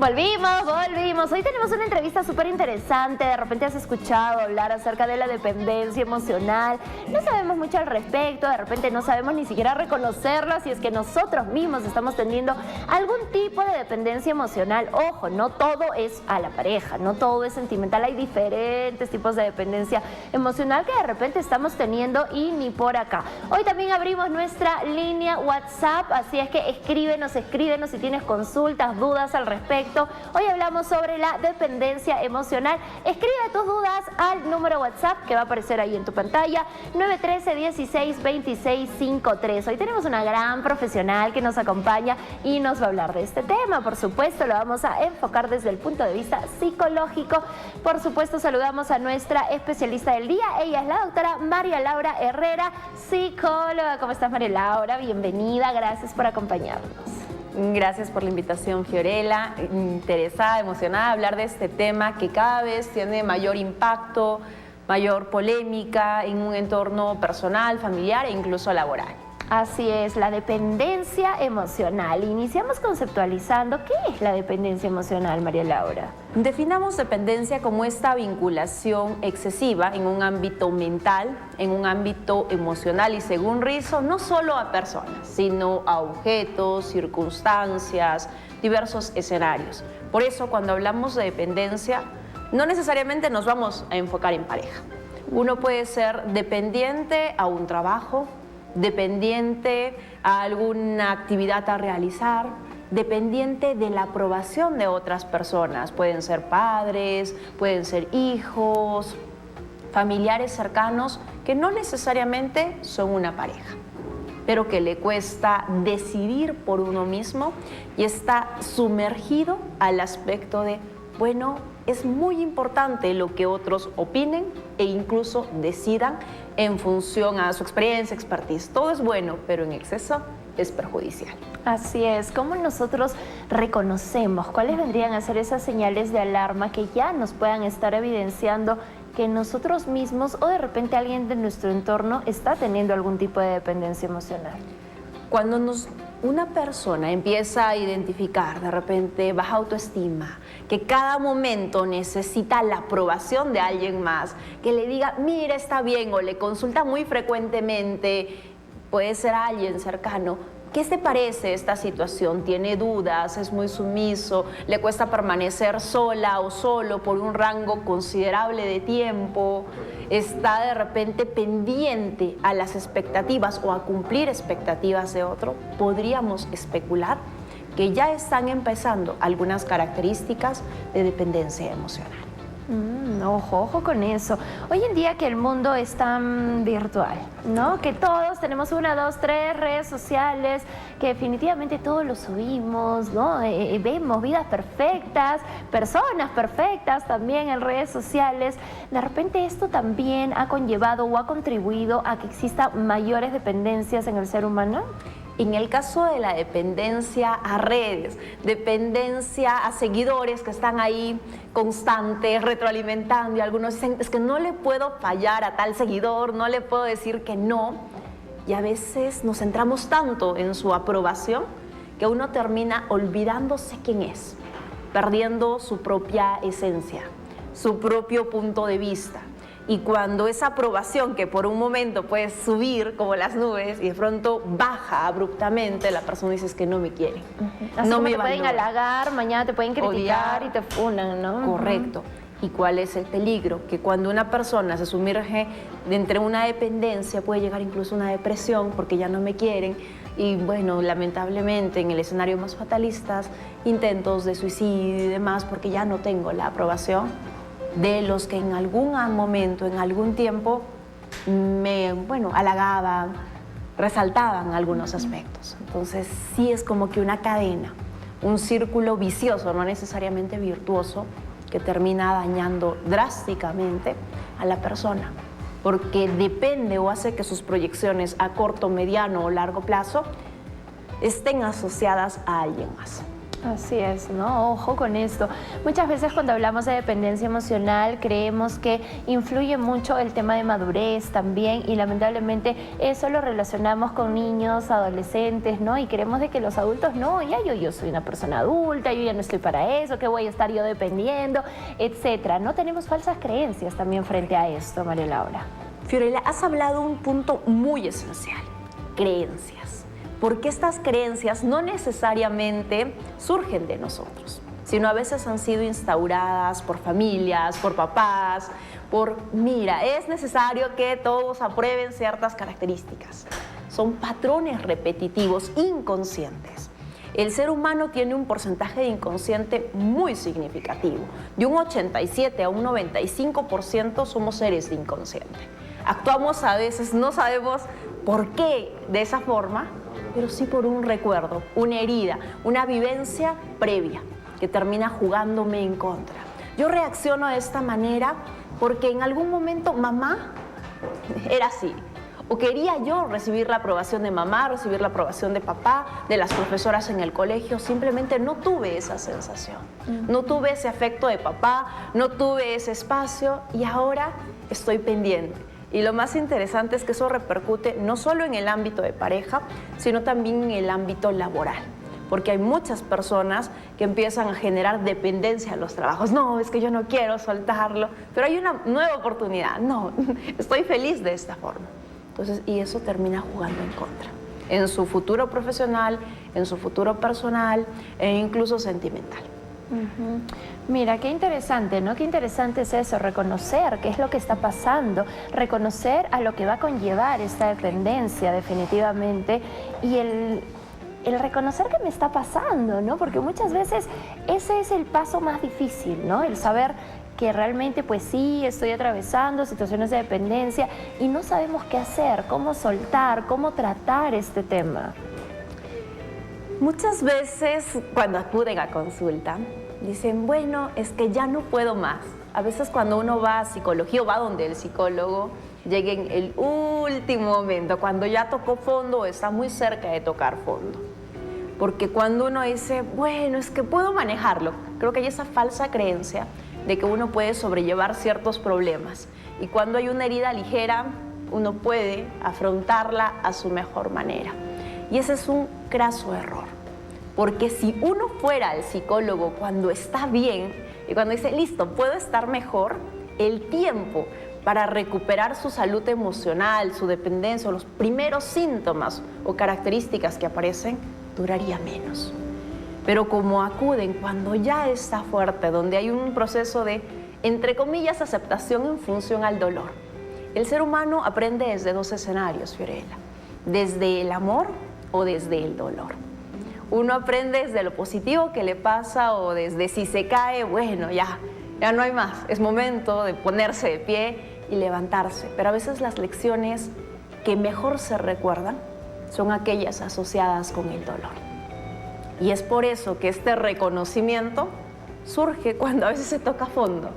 Volvimos. Hoy tenemos una entrevista súper interesante. De repente has escuchado hablar acerca de la dependencia emocional. No sabemos mucho al respecto, de repente no sabemos ni siquiera reconocerla si es que nosotros mismos estamos teniendo algún tipo de dependencia emocional. Ojo, no todo es a la pareja, no todo es sentimental. Hay diferentes tipos de dependencia emocional que de repente estamos teniendo y ni por acá. Hoy también abrimos nuestra línea WhatsApp, así es que escríbenos si tienes consultas, dudas al respecto. Hoy hablamos sobre la dependencia emocional. Escribe tus dudas al número WhatsApp que va a aparecer ahí en tu pantalla, 913-16-2653. Hoy tenemos una gran profesional que nos acompaña y nos va a hablar de este tema. Por supuesto, lo vamos a enfocar desde el punto de vista psicológico. Por supuesto, saludamos a nuestra especialista del día. Ella es la doctora María Laura Herrera, psicóloga. ¿Cómo estás, María Laura? Bienvenida, gracias por acompañarnos. Gracias por la invitación, Fiorella. Interesada, emocionada de hablar de este tema que cada vez tiene mayor impacto, mayor polémica en un entorno personal, familiar e incluso laboral. Así es, la dependencia emocional. Iniciamos conceptualizando, ¿qué es la dependencia emocional, María Laura? Definamos dependencia como esta vinculación excesiva en un ámbito mental, en un ámbito emocional y, según Rizzo, no solo a personas, sino a objetos, circunstancias, diversos escenarios. Por eso, cuando hablamos de dependencia, no necesariamente nos vamos a enfocar en pareja. Uno puede ser dependiente a un trabajo, dependiente a alguna actividad a realizar, dependiente de la aprobación de otras personas. Pueden ser padres, pueden ser hijos, familiares cercanos que no necesariamente son una pareja, pero que le cuesta decidir por uno mismo y está sumergido al aspecto de, bueno, es muy importante lo que otros opinen e incluso decidan en función a su experiencia, expertise. Todo es bueno, pero en exceso es perjudicial. Así es. ¿Cómo nosotros reconocemos? ¿Cuáles vendrían a ser esas señales de alarma que ya nos puedan estar evidenciando que nosotros mismos o de repente alguien de nuestro entorno está teniendo algún tipo de dependencia emocional? Cuando una persona empieza a identificar de repente baja autoestima, que cada momento necesita la aprobación de alguien más, que le diga, mira, está bien, o le consulta muy frecuentemente, puede ser alguien cercano, ¿qué te parece esta situación? ¿Tiene dudas? ¿Es muy sumiso? ¿Le cuesta permanecer sola o solo por un rango considerable de tiempo? ¿Está de repente pendiente a las expectativas o a cumplir expectativas de otro? Podríamos especular que ya están empezando algunas características de dependencia emocional. Ojo con eso. Hoy en día que el mundo es tan virtual, ¿no? Que todos tenemos 1, 2, 3 redes sociales, que definitivamente todos lo subimos, ¿no? Vemos vidas perfectas, personas perfectas también en redes sociales. De repente esto también ha conllevado o ha contribuido a que existan mayores dependencias en el ser humano. En el caso de la dependencia a redes, dependencia a seguidores que están ahí constantes, retroalimentando, y algunos dicen, es que no le puedo fallar a tal seguidor, no le puedo decir que no, y a veces nos centramos tanto en su aprobación que uno termina olvidándose quién es, perdiendo su propia esencia, su propio punto de vista. Y cuando esa aprobación, que por un momento puede subir como las nubes y de pronto baja abruptamente, la persona dice, es que no me quiere. Así no me te pueden halagar, mañana te pueden criticar, odiar, y te funan, ¿no? Correcto. ¿Y cuál es el peligro? Que cuando una persona se sumerge entre una dependencia, puede llegar incluso a una depresión porque ya no me quieren. Y bueno, lamentablemente en el escenario más fatalistas, intentos de suicidio y demás, porque ya no tengo la aprobación de los que en algún momento, en algún tiempo, me halagaban, resaltaban algunos aspectos. Entonces sí es como que una cadena, un círculo vicioso, no necesariamente virtuoso, que termina dañando drásticamente a la persona, porque depende o hace que sus proyecciones a corto, mediano o largo plazo estén asociadas a alguien más. Así es, ¿no? Ojo con esto. Muchas veces cuando hablamos de dependencia emocional creemos que influye mucho el tema de madurez también y lamentablemente eso lo relacionamos con niños, adolescentes, ¿no? Y creemos de que los adultos, no, ya yo soy una persona adulta, yo ya no estoy para eso, que voy a estar yo dependiendo, etcétera. No tenemos falsas creencias también frente a esto, María Laura. Fiorella, has hablado un punto muy esencial, creencias. Porque estas creencias no necesariamente surgen de nosotros, sino a veces han sido instauradas por familias, por papás, mira, es necesario que todos aprueben ciertas características. Son patrones repetitivos, inconscientes. El ser humano tiene un porcentaje de inconsciente muy significativo. De un 87 a un 95% somos seres de inconsciente. Actuamos a veces, no sabemos por qué de esa forma, pero sí por un recuerdo, una herida, una vivencia previa que termina jugándome en contra. Yo reacciono de esta manera porque en algún momento mamá era así. O quería yo recibir la aprobación de mamá, recibir la aprobación de papá, de las profesoras en el colegio. Simplemente no tuve esa sensación. No tuve ese afecto de papá, no tuve ese espacio y ahora estoy pendiente. Y lo más interesante es que eso repercute no solo en el ámbito de pareja, sino también en el ámbito laboral. Porque hay muchas personas que empiezan a generar dependencia en los trabajos. No, es que yo no quiero soltarlo, pero hay una nueva oportunidad. No, estoy feliz de esta forma. Entonces, y eso termina jugando en contra. En su futuro profesional, en su futuro personal e incluso sentimental. Mira, qué interesante, ¿no? Qué interesante es eso, reconocer qué es lo que está pasando, reconocer a lo que va a conllevar esta dependencia definitivamente y el reconocer qué me está pasando, ¿no? Porque muchas veces ese es el paso más difícil, ¿no? El saber que realmente pues sí, estoy atravesando situaciones de dependencia y no sabemos qué hacer, cómo soltar, cómo tratar este tema. Muchas veces cuando acuden a consulta dicen, bueno, es que ya no puedo más. A veces cuando uno va a psicología o va donde el psicólogo, llega en el último momento, cuando ya tocó fondo o está muy cerca de tocar fondo. Porque cuando uno dice, bueno, es que puedo manejarlo, creo que hay esa falsa creencia de que uno puede sobrellevar ciertos problemas. Y cuando hay una herida ligera, uno puede afrontarla a su mejor manera. Y ese es un craso error. Porque si uno fuera al psicólogo cuando está bien y cuando dice, listo, puedo estar mejor, el tiempo para recuperar su salud emocional, su dependencia, o los primeros síntomas o características que aparecen, duraría menos. Pero como acuden cuando ya está fuerte, donde hay un proceso de, entre comillas, aceptación en función al dolor. El ser humano aprende desde dos escenarios, Fiorella, desde el amor o desde el dolor. Uno aprende desde lo positivo que le pasa o desde si se cae, bueno, ya no hay más. Es momento de ponerse de pie y levantarse. Pero a veces las lecciones que mejor se recuerdan son aquellas asociadas con el dolor. Y es por eso que este reconocimiento surge cuando a veces se toca fondo.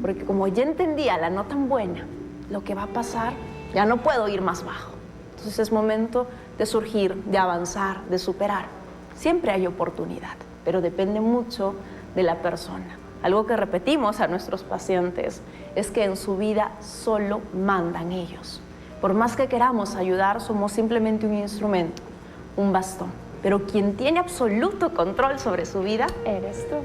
Porque como ya entendía la no tan buena, lo que va a pasar, ya no puedo ir más bajo. Entonces es momento de surgir, de avanzar, de superar. Siempre hay oportunidad, pero depende mucho de la persona. Algo que repetimos a nuestros pacientes es que en su vida solo mandan ellos. Por más que queramos ayudar, somos simplemente un instrumento, un bastón. Pero quien tiene absoluto control sobre su vida eres tú.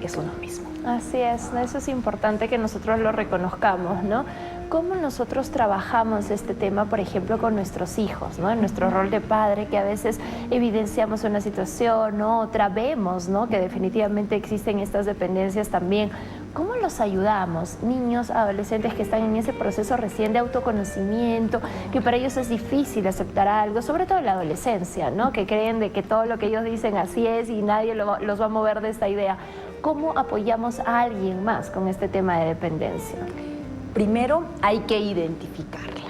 Es uno mismo. Así es, eso es importante que nosotros lo reconozcamos, ¿no? ¿Cómo nosotros trabajamos este tema, por ejemplo, con nuestros hijos, ¿no? En nuestro rol de padre, que a veces evidenciamos una situación, ¿no? Otra vemos, ¿no? Que definitivamente existen estas dependencias también. ¿Cómo los ayudamos? Niños, adolescentes que están en ese proceso recién de autoconocimiento, que para ellos es difícil aceptar algo, sobre todo en la adolescencia, ¿no? Que creen de que todo lo que ellos dicen así es y nadie los va a mover de esta idea. ¿Cómo apoyamos a alguien más con este tema de dependencia? Primero hay que identificarla.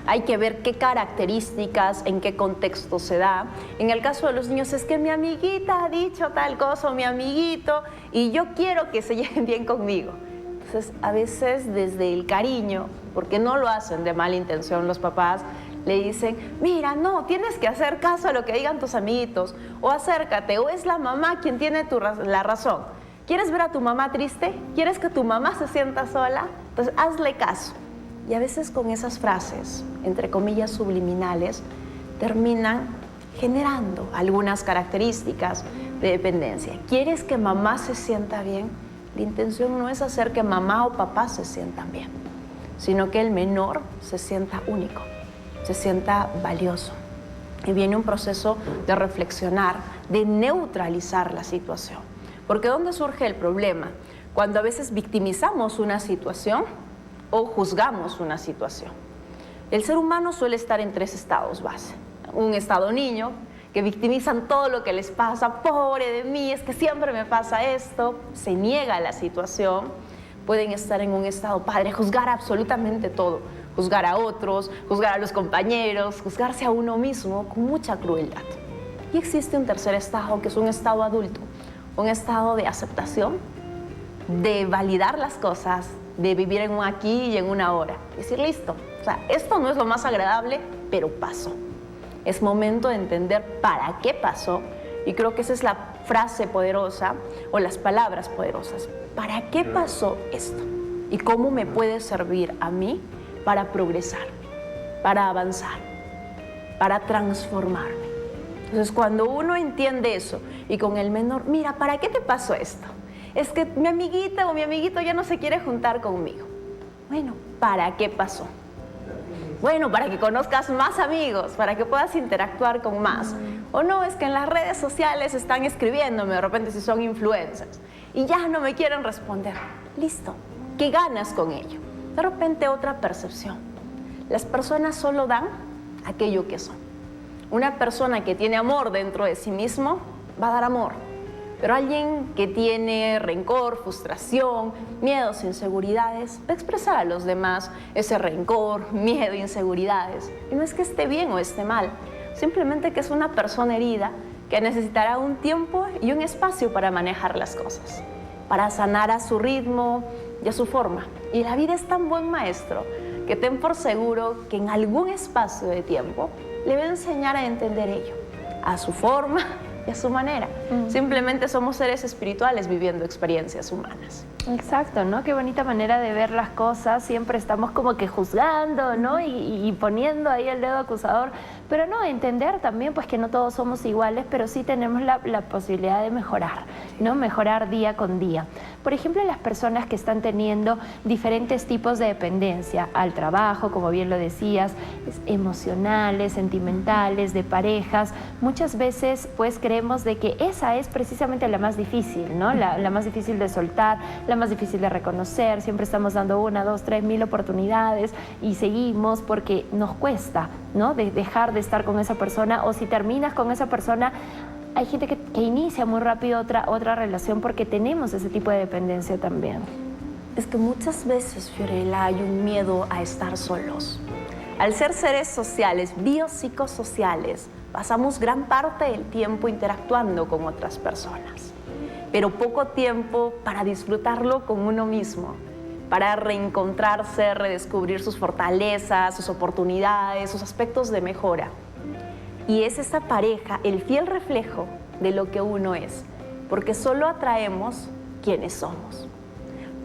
Hay que ver qué características, en qué contexto se da. En el caso de los niños es que mi amiguita ha dicho tal cosa, o mi amiguito, y yo quiero que se lleven bien conmigo. Entonces, a veces desde el cariño, porque no lo hacen de mala intención los papás, le dicen, mira, no, tienes que hacer caso a lo que digan tus amiguitos, o acércate, o es la mamá quien tiene la razón. ¿Quieres ver a tu mamá triste? ¿Quieres que tu mamá se sienta sola? Entonces hazle caso. Y a veces con esas frases, entre comillas subliminales, terminan generando algunas características de dependencia. ¿Quieres que mamá se sienta bien? La intención no es hacer que mamá o papá se sientan bien, sino que el menor se sienta único, se sienta valioso. Y viene un proceso de reflexionar, de neutralizar la situación. Porque ¿dónde surge el problema? Cuando a veces victimizamos una situación o juzgamos una situación. El ser humano suele estar en 3 estados base. Un estado niño, que victimizan todo lo que les pasa, pobre de mí, es que siempre me pasa esto, se niega la situación. Pueden estar en un estado padre, juzgar absolutamente todo, juzgar a otros, juzgar a los compañeros, juzgarse a uno mismo con mucha crueldad. Y existe un tercer estado, que es un estado adulto, un estado de aceptación, de validar las cosas, de vivir en un aquí y en una ahora. Decir, listo, o sea, esto no es lo más agradable, pero pasó. Es momento de entender para qué pasó, y creo que esa es la frase poderosa o las palabras poderosas. ¿Para qué pasó esto? ¿Y cómo me puede servir a mí para progresar, para avanzar, para transformarme? Entonces, cuando uno entiende eso y con el menor, mira, ¿para qué te pasó esto? Es que mi amiguita o mi amiguito ya no se quiere juntar conmigo. Bueno, ¿para qué pasó? Bueno, para que conozcas más amigos, para que puedas interactuar con más. O no, es que en las redes sociales están escribiéndome, de repente si son influencers, y ya no me quieren responder. Listo, ¿qué ganas con ello? De repente otra percepción. Las personas solo dan aquello que son. Una persona que tiene amor dentro de sí mismo va a dar amor. Pero alguien que tiene rencor, frustración, miedos, inseguridades, va a expresar a los demás ese rencor, miedo, inseguridades. Y no es que esté bien o esté mal, simplemente que es una persona herida que necesitará un tiempo y un espacio para manejar las cosas, para sanar a su ritmo y a su forma. Y la vida es tan buen maestro que ten por seguro que en algún espacio de tiempo le va a enseñar a entender ello, a su forma y a su manera. Simplemente somos seres espirituales viviendo experiencias humanas. Exacto, ¿no? Qué bonita manera de ver las cosas. Siempre estamos como que juzgando, ¿no? Y poniendo ahí el dedo acusador. Pero no, entender también pues que no todos somos iguales, pero sí tenemos la posibilidad de mejorar, ¿no? Mejorar día con día. Por ejemplo, las personas que están teniendo diferentes tipos de dependencia al trabajo, como bien lo decías, emocionales, sentimentales, de parejas, muchas veces pues creemos de que esa es precisamente la más difícil, ¿no? La más difícil de soltar, la más difícil de reconocer. Siempre estamos dando 1, 2, 3 mil oportunidades y seguimos porque nos cuesta, ¿no? De dejar de estar con esa persona, o si terminas con esa persona, hay gente que inicia muy rápido otra relación porque tenemos ese tipo de dependencia también. Es que muchas veces, Fiorella, hay un miedo a estar solos. Al ser seres sociales, biopsicosociales, pasamos gran parte del tiempo interactuando con otras personas, pero poco tiempo para disfrutarlo con uno mismo, para reencontrarse, redescubrir sus fortalezas, sus oportunidades, sus aspectos de mejora. Y es esa pareja el fiel reflejo de lo que uno es, porque solo atraemos quienes somos.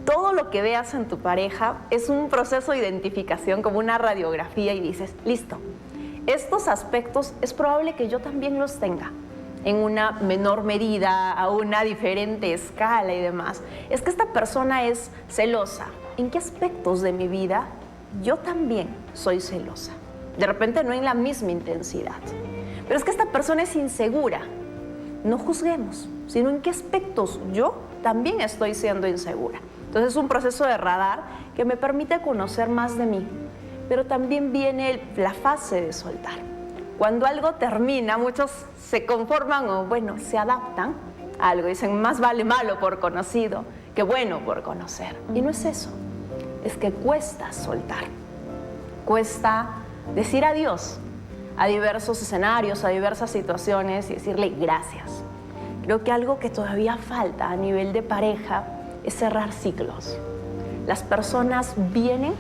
Todo lo que veas en tu pareja es un proceso de identificación, como una radiografía, y dices, listo, estos aspectos es probable que yo también los tenga, en una menor medida, a una diferente escala y demás. Es que esta persona es celosa. ¿En qué aspectos de mi vida yo también soy celosa? De repente no en la misma intensidad. Pero es que esta persona es insegura. No juzguemos, sino en qué aspectos yo también estoy siendo insegura. Entonces es un proceso de radar que me permite conocer más de mí. Pero también viene la fase de soltar. Cuando algo termina, muchos se conforman o, bueno, se adaptan a algo. Dicen, más vale malo por conocido que bueno por conocer. Y no es eso. Es que cuesta soltar. Cuesta decir adiós a diversos escenarios, a diversas situaciones y decirle gracias. Creo que algo que todavía falta a nivel de pareja es cerrar ciclos. Las personas vienen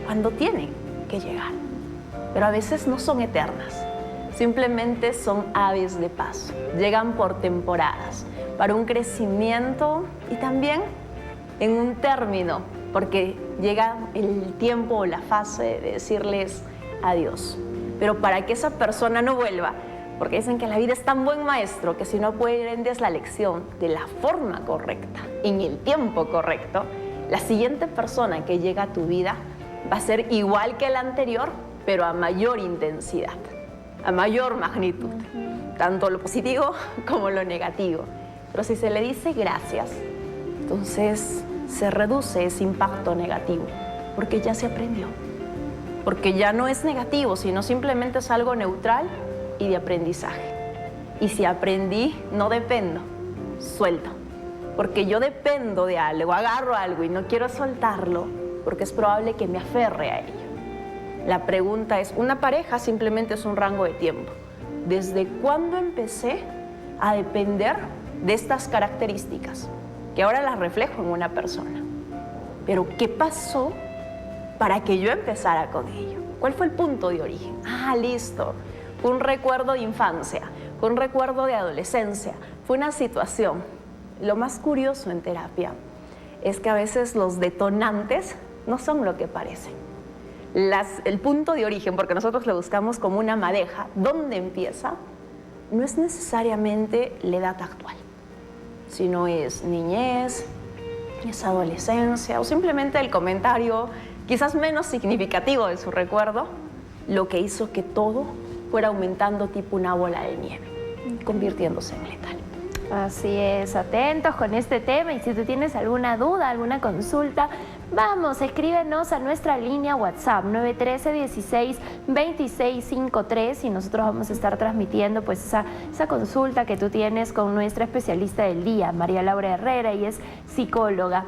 cuando tienen que llegar. pero a veces no son eternas. Simplemente son aves de paso, llegan por temporadas, para un crecimiento y también en un término, porque llega el tiempo o la fase de decirles adiós. Pero para que esa persona no vuelva, porque dicen que la vida es tan buen maestro que si no aprendes la lección de la forma correcta, en el tiempo correcto, la siguiente persona que llega a tu vida va a ser igual que la anterior, pero a mayor intensidad, a mayor magnitud, tanto lo positivo como lo negativo. Pero si se le dice gracias, entonces se reduce ese impacto negativo, porque ya se aprendió, porque ya no es negativo, sino simplemente es algo neutral y de aprendizaje. Y si aprendí, no dependo, suelto, porque yo dependo de algo, agarro algo y no quiero soltarlo, porque es probable que me aferre a ello. La pregunta es, una pareja simplemente es un rango de tiempo. ¿Desde cuándo empecé a depender de estas características? Que ahora las reflejo en una persona. Pero ¿qué pasó para que yo empezara con ello? ¿Cuál fue el punto de origen? Ah, listo. Fue un recuerdo de infancia, fue un recuerdo de adolescencia, fue una situación. Lo más curioso en terapia es que a veces los detonantes no son lo que parecen. El punto de origen, porque nosotros lo buscamos como una madeja, ¿dónde empieza? No es necesariamente la edad actual, sino es niñez, es adolescencia o simplemente el comentario quizás menos significativo de su recuerdo, lo que hizo que todo fuera aumentando tipo una bola de nieve, convirtiéndose en letal. Así es, atentos con este tema y si tú tienes alguna duda, alguna consulta, vamos, escríbenos a nuestra línea WhatsApp 913-16-2653 y nosotros vamos a estar transmitiendo pues esa consulta que tú tienes con nuestra especialista del día, María Laura Herrera, y es psicóloga.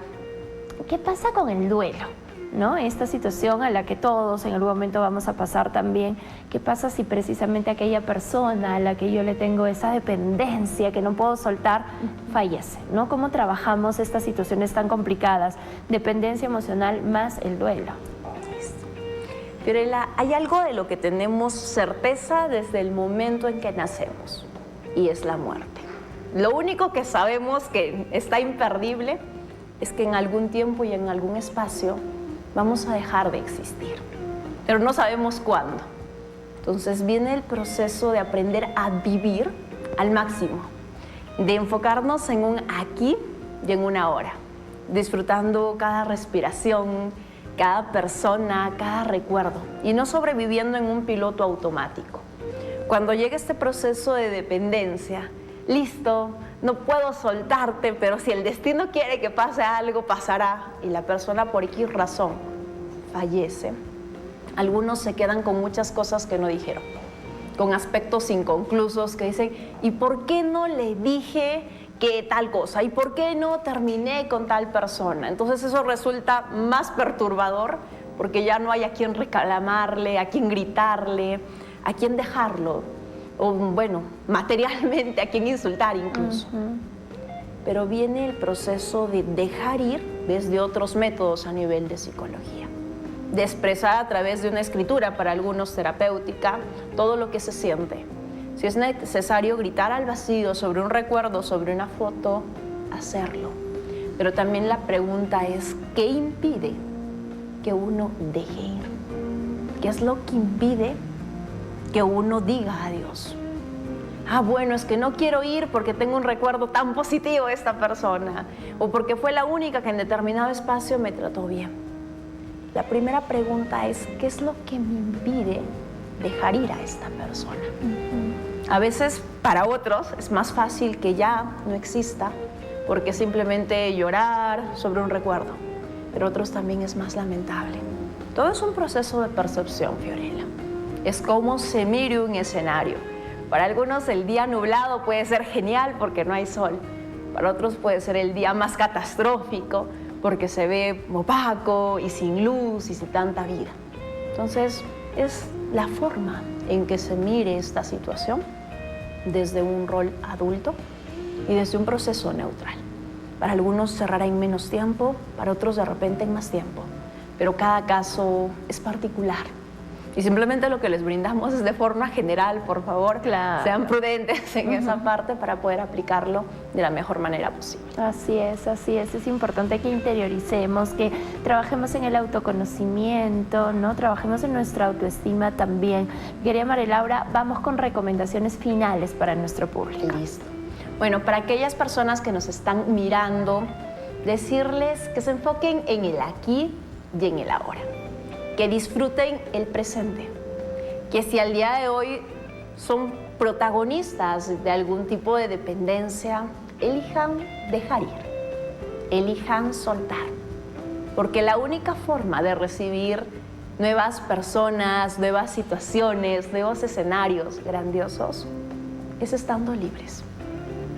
¿Qué pasa con el duelo? ¿No? Esta situación a la que todos en algún momento vamos a pasar también. ¿Qué pasa si precisamente aquella persona a la que yo le tengo esa dependencia que no puedo soltar fallece? ¿No? ¿Cómo trabajamos estas situaciones tan complicadas? Dependencia emocional más el duelo. Fiorella, hay algo de lo que tenemos certeza desde el momento en que nacemos y es la muerte. Lo único que sabemos que está imperdible es que en algún tiempo y en algún espacio vamos a dejar de existir, pero no sabemos cuándo. Entonces viene el proceso de aprender a vivir al máximo, de enfocarnos en un aquí y en un ahora, disfrutando cada respiración, cada persona, cada recuerdo, y no sobreviviendo en un piloto automático. Cuando llega este proceso de dependencia, listo, no puedo soltarte, pero si el destino quiere que pase algo, pasará, y la persona por X razón fallece. Algunos se quedan con muchas cosas que no dijeron, con aspectos inconclusos que dicen, ¿y por qué no le dije que tal cosa? ¿Y por qué no terminé con tal persona? Entonces eso resulta más perturbador porque ya no hay a quién reclamarle, a quién gritarle, a quién dejarlo. O bueno, materialmente, a quien insultar incluso. Pero viene el proceso de dejar ir desde otros métodos a nivel de psicología, de expresar a través de una escritura, para algunos terapéutica, todo lo que se siente. Si es necesario gritar al vacío sobre un recuerdo, sobre una foto, hacerlo. Pero también la pregunta es, ¿qué impide que uno deje ir? ¿Qué es lo que impide que uno diga adiós? Ah, bueno, es que no quiero ir porque tengo un recuerdo tan positivo de esta persona o porque fue la única que en determinado espacio me trató bien. La primera pregunta es, ¿qué es lo que me impide dejar ir a esta persona? A veces para otros es más fácil que ya no exista porque simplemente llorar sobre un recuerdo, pero otros también es más lamentable. Todo es un proceso de percepción, Fiorella. Es como se mire un escenario. Para algunos el día nublado puede ser genial porque no hay sol. Para otros puede ser el día más catastrófico porque se ve opaco y sin luz y sin tanta vida. Entonces es la forma en que se mire esta situación desde un rol adulto y desde un proceso neutral. Para algunos cerrará en menos tiempo, para otros de repente en más tiempo, pero cada caso es particular. Y simplemente lo que les brindamos es de forma general, por favor, Claro. sean prudentes en esa parte para poder aplicarlo de la mejor manera posible. Así es, así es. Es importante que interioricemos, que trabajemos en el autoconocimiento, ¿no? Trabajemos en nuestra autoestima también. Querida María Laura, vamos con recomendaciones finales para nuestro público. Listo. Bueno, para aquellas personas que nos están mirando, decirles que se enfoquen en el aquí y en el ahora. Que disfruten el presente. Que si al día de hoy son protagonistas de algún tipo de dependencia, elijan dejar ir, elijan soltar. Porque la única forma de recibir nuevas personas, nuevas situaciones, nuevos escenarios grandiosos es estando libres.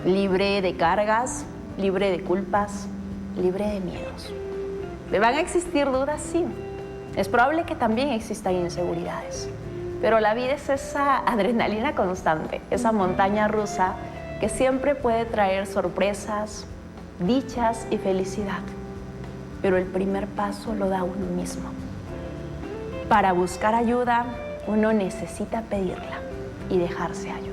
Libre de cargas, libre de culpas, libre de miedos. ¿Me van a existir dudas? Sí. Es probable que también existan inseguridades, pero la vida es esa adrenalina constante, esa montaña rusa que siempre puede traer sorpresas, dichas y felicidad. Pero el primer paso lo da uno mismo. Para buscar ayuda, uno necesita pedirla y dejarse ayudar.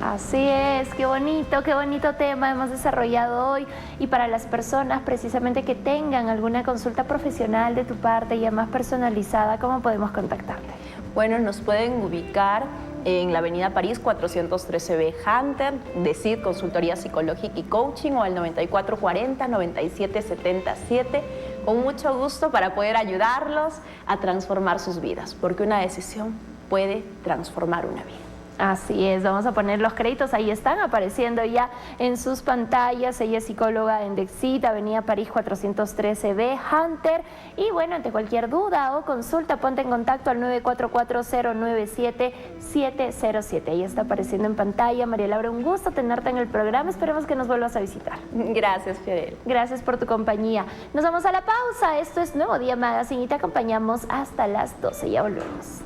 Así es, qué bonito tema hemos desarrollado hoy. Y para las personas precisamente que tengan alguna consulta profesional de tu parte ya más personalizada, ¿cómo podemos contactarte? Bueno, nos pueden ubicar en la Avenida París 413B Hunter, DECID, Consultoría Psicológica y Coaching, o al 9440-9777, con mucho gusto para poder ayudarlos a transformar sus vidas, porque una decisión puede transformar una vida. Así es, vamos a poner los créditos, ahí están apareciendo ya en sus pantallas. Ella es psicóloga en DECID, Avenida París 413B, Hunter. Y bueno, ante cualquier duda o consulta, ponte en contacto al 944-097-707. Ahí está apareciendo en pantalla. María Laura, un gusto tenerte en el programa, esperemos que nos vuelvas a visitar. Gracias, Fiorel. Gracias por tu compañía. Nos vamos a la pausa, esto es Nuevo Día Magazine y te acompañamos hasta las 12, ya volvemos.